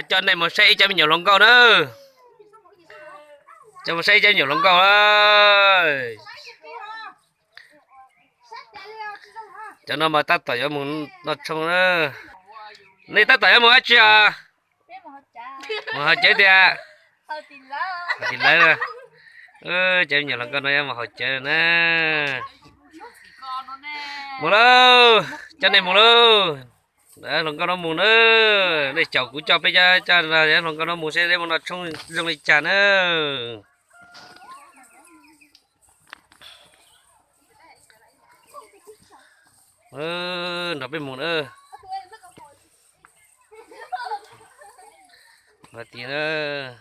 cho này một xây cho mình nhiều lông câu nữa, cho một xây cho nhiều lông câu ơi, cho nó mà tắt tỏi cho mình nó trông nữa, này tắt tỏi cho mình hết chưa, mà hết chết đi à, thì lấy rồi, cho nhiều lông câu nữa mà hết chết nè, một lâu, cho này một lâu. Đấy, lòng con nó mù nữa, đây chậu cũng cho bây giờ cho là lòng con nó mù sẽ đây một trong dùng lịch trà nữa, nó bên mù nữa, và tí nữa.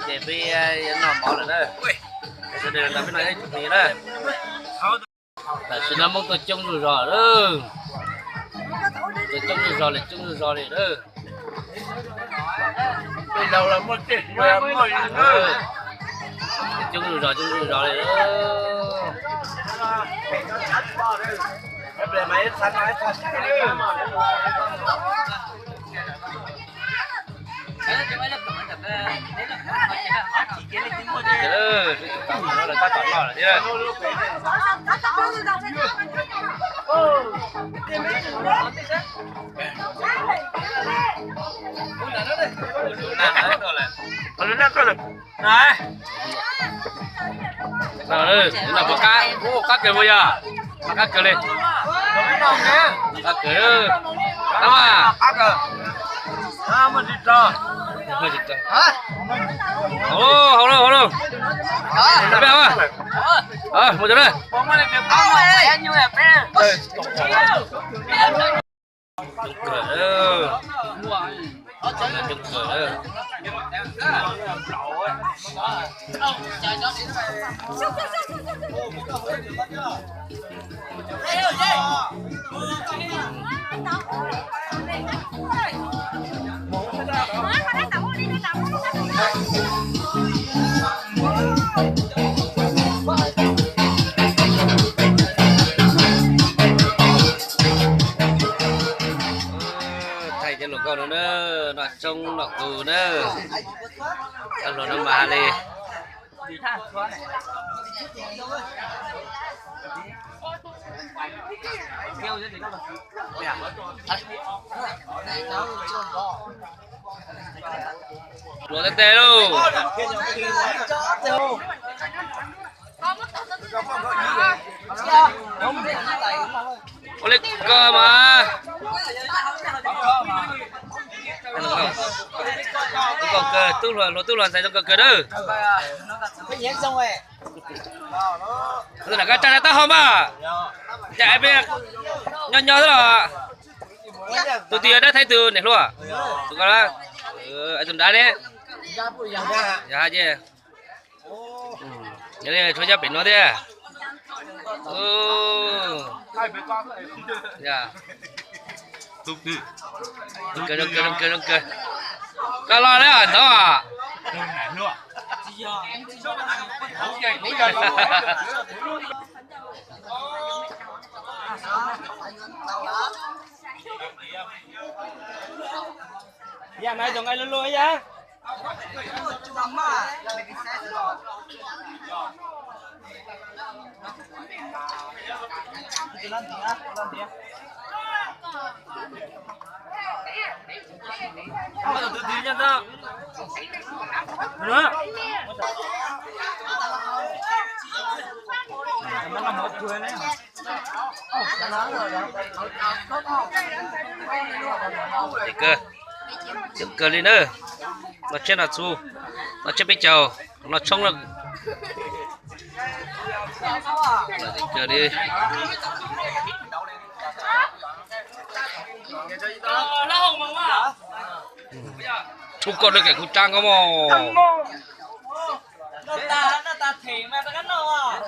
Để bị nó bỏ rồi đó, bây giờ là bên này chụp gì đó, là xin nó mong tôi trông rồi đó, tôi trông rồi là trông rồi đó, bây giờ là một chuyện mà mọi người trông rồi đó, em để máy săn máy săn là một cá kiểu bây giờ cá kiểu lên cá kiểu đâu mà mình đi trò hổ đâu đây à một chỗ đây trông nọ cù nữa cho nó mà đi lúa tê tê luôn có lấy cơ mà còn cơ tu luận sai trong cơ đó là cái trái tao không à chạy biết nho thế là tôi tiền đã thấy từ này luôn à tôi coi là anh tuần đã đấy dạ chứ nhớ đi cho gia biển nó đi dạ đừng cười cái lo đấy à đó à dạ mày chồng ai lôi lôi á tự tin nha ta nữa nó làm một chuyện đấy cơ chấm cơ lên nữa nó chết là su nó chết bây giờ nó trông là cơ đi chụp con được cái cục trang không mà nó ta thì mà ta cắn đâu à